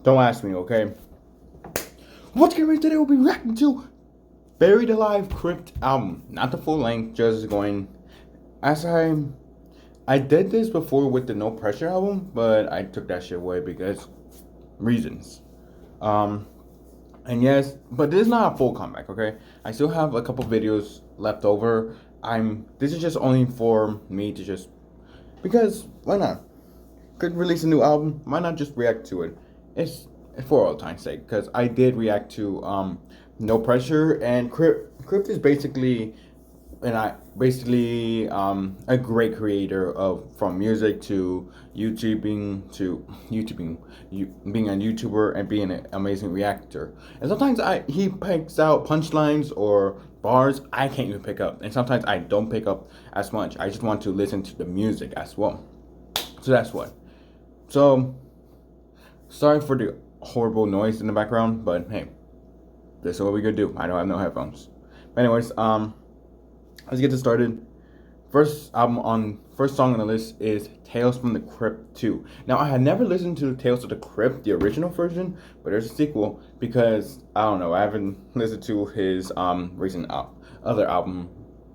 Don't ask me, okay? What's going on today? We'll be reacting to Buried Alive Crypt album. Not the full length, just going... As I did this before with the No Pressure album, but I took that shit away because... reasons. And yes, but this is not a full comeback, okay? I still have a couple videos left over. This is just only for me to just... Because, why not? Could release a new album, why not just react to it? It's for all time's sake, because I did react to No Pressure, and Crypt is basically a great creator from music to being a YouTuber and being an amazing reactor. And sometimes he picks out punchlines or bars I can't even pick up, and sometimes I don't pick up as much. I just want to listen to the music as well. So that's what. So sorry for the horrible noise in the background, but hey, this is what we gonna do. I don't have no headphones. But anyways, let's get this started. First song on the list is Tales from the Crypt 2. Now, I had never listened to Tales of the Crypt, the original version, but there's a sequel because, I don't know, I haven't listened to his recent other album,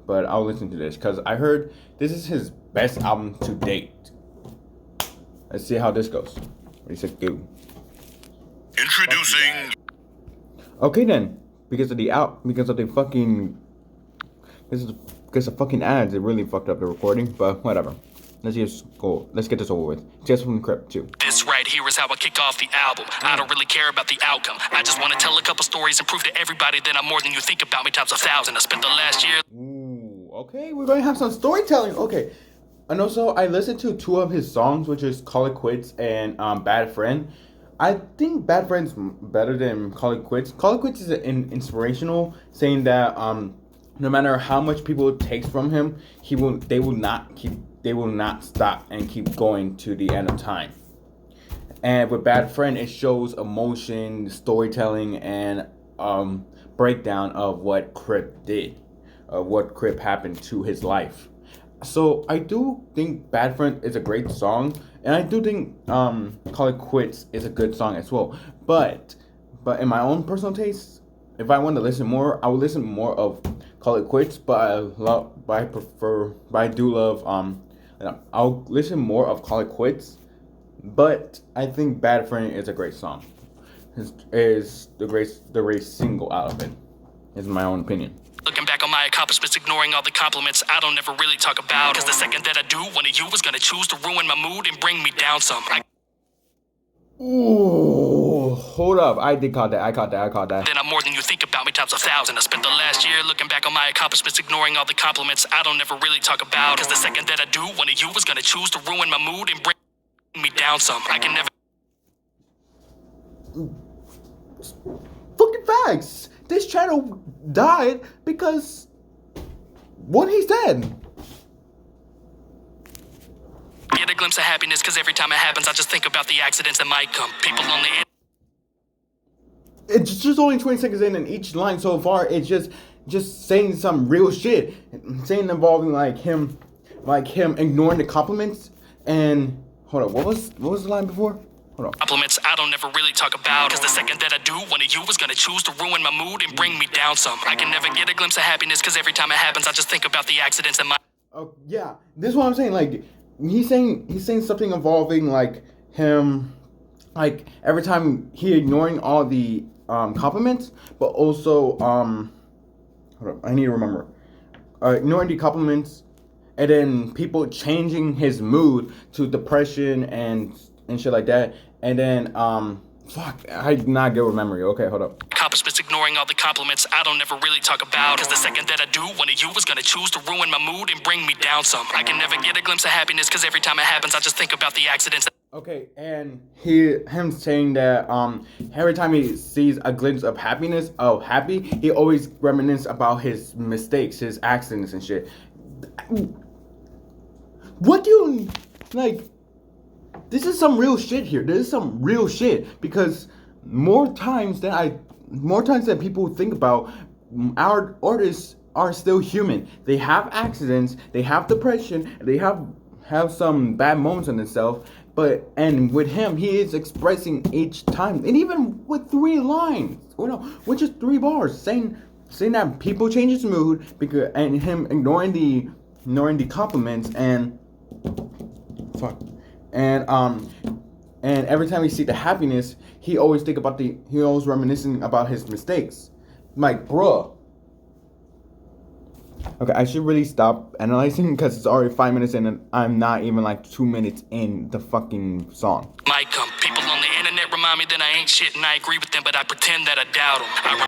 but I'll listen to this because I heard this is his best album to date. Let's see how this goes. Ready, set, go. Introducing. Okay then, because of the fucking ads, it really fucked up the recording, but whatever. Let's get this over with. Tales from the Crypt 2. This right here is how I kick off the album. I don't really care about the outcome. I just want to tell a couple stories and prove to everybody that I'm more than you think about me times 1,000. I spent the last year... Ooh, okay, we're gonna have some storytelling. Okay. And also, I listened to 2 of his songs, which is Call It Quits and Bad Friend. I think Bad Friend's better than Call It Quits. Call It Quits is inspirational, saying that no matter how much people takes from him, they will not stop and keep going to the end of time. And with Bad Friend, it shows emotion, storytelling, and breakdown of what Crypt did, what Crypt happened to his life. So I do think Bad Friend is a great song, and I do think Call It Quits is a good song as well. But in my own personal taste, if I want to listen more, I would listen more of Call It Quits. But I do love I'll listen more of Call It Quits. But I think Bad Friend is a great song. Is the great single out of it. Is my own opinion. Looking back on my accomplishments, ignoring all the compliments I don't ever really talk about. Cause the second that I do, one of you is gonna choose to ruin my mood and bring me down some. Ooh, hold up. I caught that. Then I'm more than you think about me times 1,000. I spent the last year looking back on my accomplishments, ignoring all the compliments I don't ever really talk about. Cause the second that I do, one of you is gonna choose to ruin my mood and bring me down some. I can never... Fucking facts. This channel died because what he said. Get a glimpse of happiness, cause every time it happens, I just think about the accidents that might come. People on the end. It's just only 20 seconds in, and each line so far, it's just saying some real shit, saying involving like him ignoring the compliments. And hold up, what was the line before? Compliments I don't ever really talk about. Cause the second that I do, one of you is gonna choose to ruin my mood and bring me down some. I can never get a glimpse of happiness, cause every time it happens, I just think about the accidents that might... Oh yeah, this is what I'm saying. Like he's saying something involving like him, like every time he ignoring all the compliments, but also hold up, I need to remember, ignoring the compliments, and then people changing his mood to depression and shit like that. And then, fuck, I did not get with memory. Okay, hold up. Accomplishments, ignoring all the compliments I don't ever really talk about. Cause the second that I do, one of you is gonna choose to ruin my mood and bring me down some. I can never get a glimpse of happiness, cause every time it happens, I just think about the accidents. Okay, and him saying that every time he sees a glimpse of happiness, he always reminisces about his mistakes, his accidents and shit. What do you, like... This is some real shit here. This is some real shit, because more times than people think about, our artists are still human. They have accidents, they have depression, they have some bad moments in themselves, and with him, he is expressing each time, and even with 3 lines, with just 3 bars, saying that people change his mood because, and him ignoring the compliments and fuck, and every time we see the happiness, he always reminiscing about his mistakes. I'm like, bruh. Okay, I should really stop analyzing because it's already 5 minutes in and I'm not even like 2 minutes in the fucking song. Might come. People on the internet remind me that I ain't shit and I agree with them, but I pretend that I doubt them.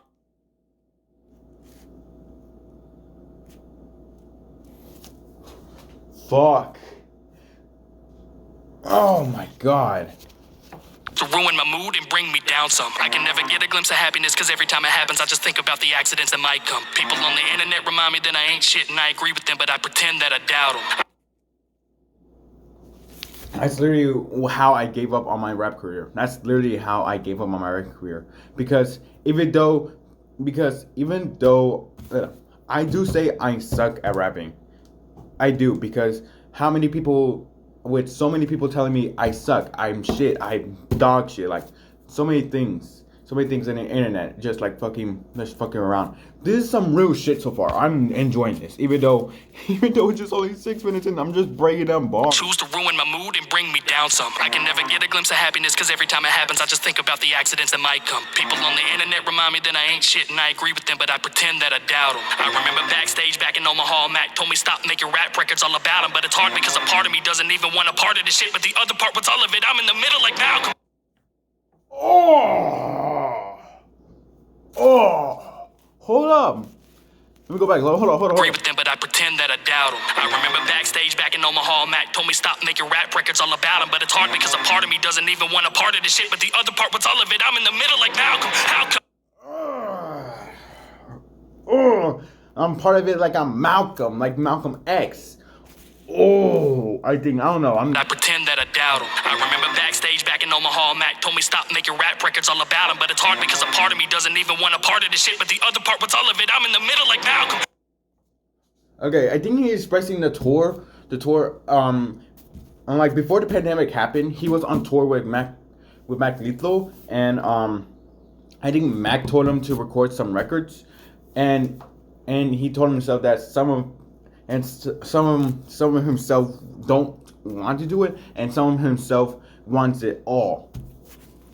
Fuck. Oh my god. To ruin my mood and bring me down some. I can never get a glimpse of happiness cause every time it happens I just think about the accidents that might come. People on the internet remind me that I ain't shit and I agree with them, but I pretend that I doubt them. That's literally how I gave up on my rap career. Because even though I do say I suck at rapping. I do, because how many people, with so many people telling me I suck, I'm shit, I'm dog shit, like so many things in the internet, just fucking around. This is some real shit so far. I'm enjoying this, even though it's just only 6 minutes in. I'm just breaking down bars. Choose to ruin my mood and bring me down some. I can never get a glimpse of happiness cause every time it happens I just think about the accidents that might come. People on the internet remind me that I ain't shit and I agree with them, but I pretend that I doubt them. I remember backstage back in Omaha, Mac told me stop making rap records all about him, but it's hard because a part of me doesn't even want a part of this shit, but the other part was all of it. I'm in the middle like Malcolm. Hold up. Let me go back. Hold on. Agree with them, but I pretend that I doubt them. I remember backstage back in Omaha, Mac told me stop making rap records all about him, but it's hard because a part of me doesn't even want a part of this shit, but the other part was all of it. I'm in the middle like Malcolm. How come? I'm part of it like I'm Malcolm, like Malcolm X. I don't know. I pretend that I doubt him. I remember backstage back in Omaha, Mac told me stop making rap records all about him, but it's hard because a part of me doesn't even want a part of this shit, but the other part was all of it. I'm in the middle like Malcolm. Okay, I think he's expressing the tour, like before the pandemic happened, he was on tour with Mac Lethal, and I think Mac told him to record some records, and he told himself that some of himself don't want to do it, and some of himself wants it all.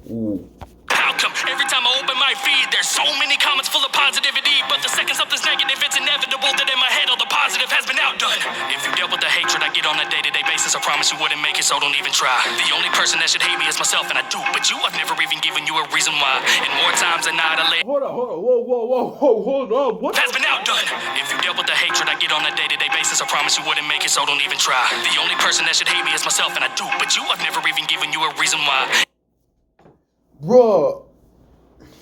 Ooh. How come every time I open my feed, there's so many comments full of positivity, but the second something's negative, it's inevitable that in my head all the positive has been outdone. If you dealt with the hatred I get on a day-to-day basis, I promise you wouldn't make it, so don't even try. The only person that should hate me is myself, and I do, but you, I've never even given you a reason why. And more times than not, I lay. Hold on, hold on. What has been outdone? If you dealt with the hatred I get on a day-to-day basis, I promise you wouldn't make it, so don't even try. The only person that should hate me is myself, and I do, but you, I've never even given you a reason why. Bro,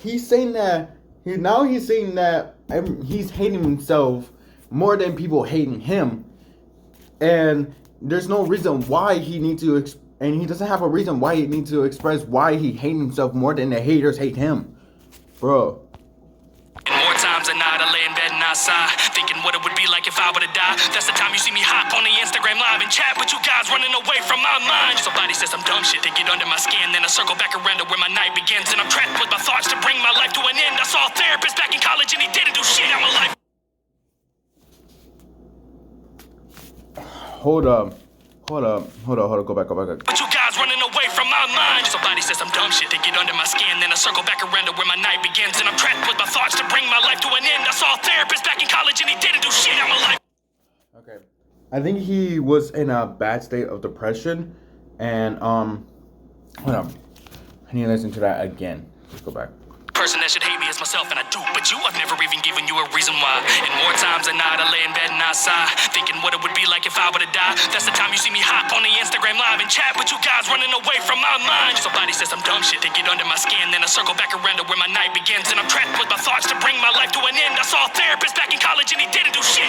he's saying that he's hating himself more than people hating him, and there's no reason why he needs to, and he doesn't have a reason why he needs to express why he hates himself more than the haters hate him, bro. And more times than not, I lay in bed and I sigh, thinking what it would be like if I were to die. That's the time you see me hop on the Instagram live and chat with you guys running away from my mind. Somebody says some dumb shit to get under my skin, then I circle back around to where my night begins, and I'm trapped with my thoughts to bring my life to an end. I saw a therapist back in college and he didn't do shit. I'm alive. Hold up. Go back. But you guys running away from my mind. Somebody says some dumb shit to get under my skin, then I circle back around to where my night begins, and I'm trapped with my thoughts to bring my life to an end. I saw a therapist back in college and he didn't do shit. I'm alive. Okay. I think he was in a bad state of depression, and hold on. I need to listen to that again. Let's go back. Person that should hate me is myself, and I do, but you, I've never even given you a reason why. And more times than not, I lay in bed and I sigh, thinking what it would be like if I were to die. That's the time you see me hop on the Instagram live and chat with you guys running away from my mind. Somebody says some dumb shit to get under my skin, then I circle back around to where my night begins, and I'm trapped with my thoughts to bring my life to an end. I saw a therapist back in college and he didn't do shit.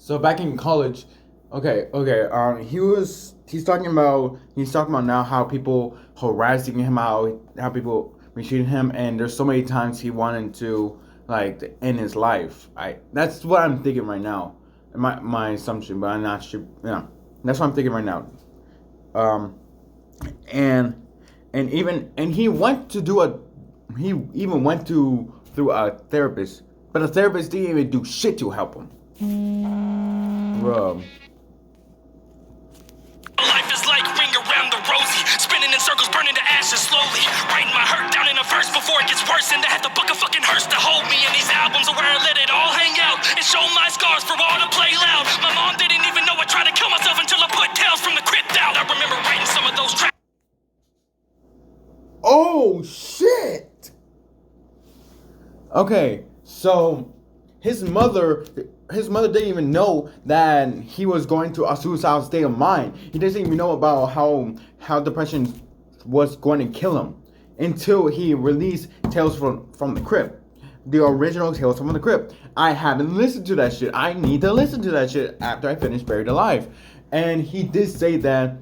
So back in college, okay. He's talking about now how people harassing him, how people mistreating him, and there's so many times he wanted to end his life. That's what I'm thinking right now. My assumption, but I'm not sure. Yeah, that's what I'm thinking right now. Um, and he even went to through a therapist, but the therapist didn't even do shit to help him. Bro. Life is like ring around the rosy, spinning in circles, burning to ashes slowly. Writing my hurt down in a verse before it gets worse, and I have the book of fucking hearse to hold me. And these albums are where I let it all hang out and show my scars for all to play loud. My mom didn't even know I tried to kill myself until I put Tales from the Crypt out. I remember writing some of those tracks. Oh shit. Okay, so his mother didn't even know that he was going to a suicidal state of mind. He doesn't even know about how depression was going to kill him until he released Tales from the Crypt. The original Tales from the Crypt. I haven't listened to that shit. I need to listen to that shit after I finish Buried Alive. And he did say that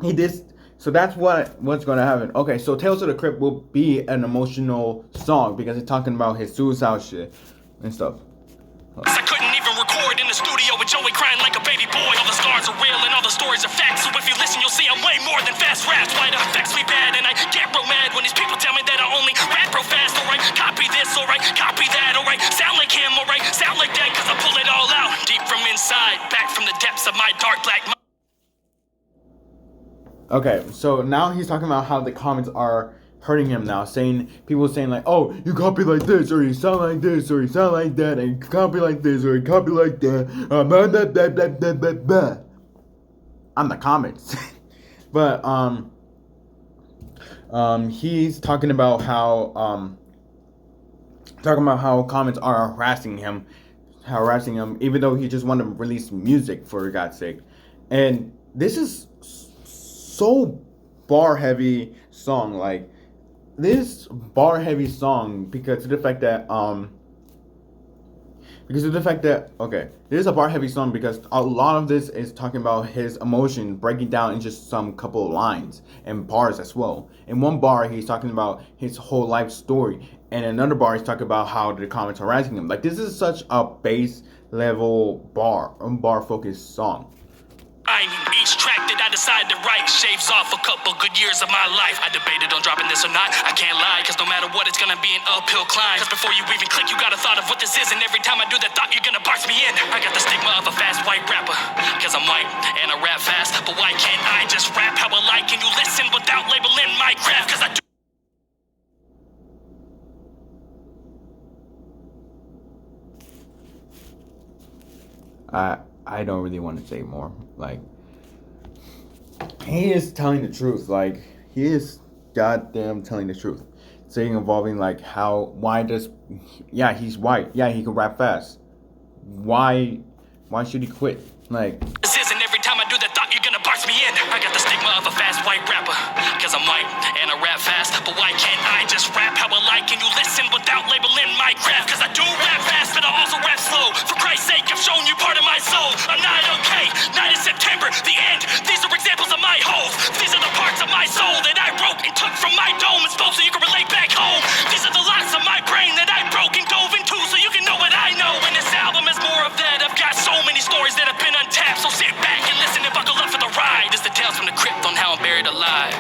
he did. So that's what's gonna happen. Okay, so Tales of the Crypt will be an emotional song because it's talking about his suicide shit and stuff. I couldn't even record in the studio with Joey crying like a baby boy. All the scars are real and all the stories are facts. So if you listen, you'll see I'm way more than fast raps. Why it affects me bad, and I get real mad when these people tell me that I only rap real fast. Alright, copy this, alright, copy that, alright. Sound like him, alright, sound like that, cause I pull it all out deep from inside, back from the depths of my dark black mind. Okay, so now he's talking about how the comments are hurting him now, people saying like, oh, you copy like this, or you sound like this, or you sound like that, and you copy like this, or you copy like that, blah, blah, blah, blah, blah, blah, blah. On the comments. But he's talking about how comments are harassing him, even though he just wanted to release music, for God's sake. And this is so bar heavy song, like this bar heavy song because of the fact that okay, this is a bar heavy song because a lot of this is talking about his emotion breaking down in just some couple of lines and bars as well. In one bar he's talking about his whole life story, and in another bar he's talking about how the comments are harassing him. Like, this is such a base level bar focused song. Each track that I decide to write shaves off a couple good years of my life. I debated on dropping this or not. I can't lie, cause no matter what, it's gonna be an uphill climb. Cause before you even click, you got a thought of what this is. And every time I do that thought, you're gonna box me in. I got the stigma of a fast white rapper, cause I'm white and I rap fast. But why can't I just rap how I like? Can you listen without labeling my craft? Cause I do. I don't really want to say more. Like, he is telling the truth. Like, he is goddamn telling the truth. Saying involving like he's white. Yeah, he can rap fast. Why should he quit? Like, This is, and every time I do that thought, you're gonna box me in. I got the stigma of a fast white rapper, cause I'm white and I rap fast. But why can't I just rap how I like? Can you listen without labeling my craft? Cause I do rap fast, but I also rap slow. For Christ's sake, I've shown you part of my soul. I'm not okay. Night of September, the end. These are examples of my holes. These are the parts of my soul that I broke and took from my dome and spoke so you can relate back home. These are the lots of my brain that I broke and dove into so you can know what I know. And this album is more of that. I've got so many stories that have been untapped. So sit back and listen and buckle up for the ride. It's the Tales from the Crypt on how I'm buried alive.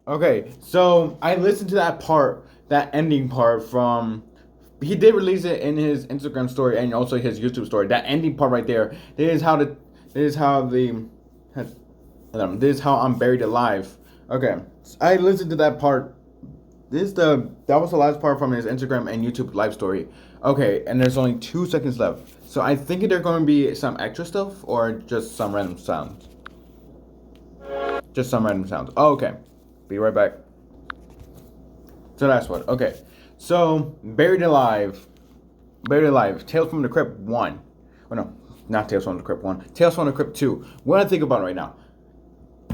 okay, so I listened to that ending part from. He did release it in his Instagram story and also his YouTube story. That ending part right there. This is how I'm buried alive. Okay, I listened to that part. That was the last part from his Instagram and YouTube live story. Okay, and there's only 2 seconds left. So I think there's going to be some extra stuff or just some random sounds. Just some random sounds. Oh, okay. Be right back. So that's what. Okay. So, Buried Alive, Tales from the Crypt 1. Oh no, not Tales from the Crypt 1. Tales from the Crypt 2. What I think about it right now.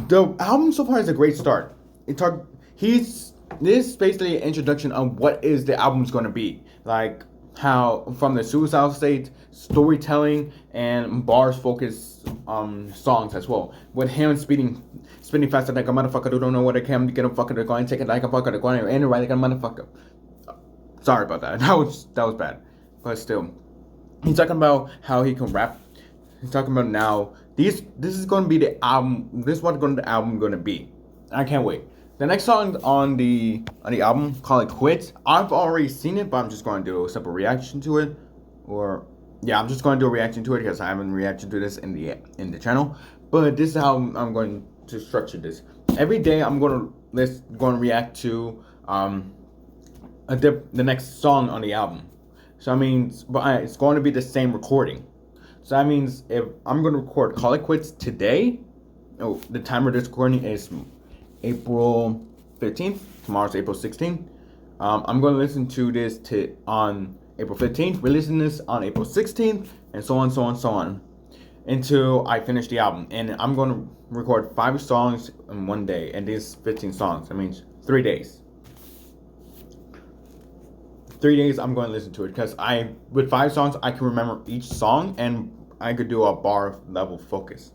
The album so far is a great start. This is basically an introduction of what is the album's going to be. Like, how from the suicide state, storytelling, and bars focused songs as well. With him spinning faster like a motherfucker who don't know what I can, get a fucker, go and take it like a fucker, go and write like a motherfucker. Sorry about that. That was bad. But still, he's talking about how he can rap he's talking about now. This is going to be the album. This is what the album going to be. I can't wait. The next song on the album, call it Quits. I've already seen it, but I'm just going to do a simple reaction to it, or yeah, I'm just going to do a reaction to it because I haven't reacted to this in the channel. But this is how I'm going to structure this. Every day I'm going to react to the next song on the album. So that means, but it's going to be the same recording. So that means if I'm going to record Call It Quits today, the timer of this recording is April 15th. Tomorrow's April 16th. I'm going to listen to this on April 15th. Releasing this on April 16th, and so on, so on, so on, until I finish the album. And I'm going to record 5 songs in one day, and these 15 songs. That means 3 days. 3 days I'm going to listen to it because with 5 songs I can remember each song and I could do a bar level focus.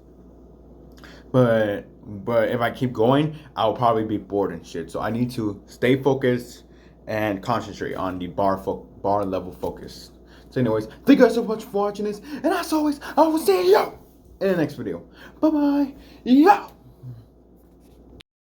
But if I keep going, I'll probably be bored and shit. So I need to stay focused and concentrate on the bar level focus. So anyways, thank you guys so much for watching this, and as always, I will see you in the next video. Bye bye. Yo.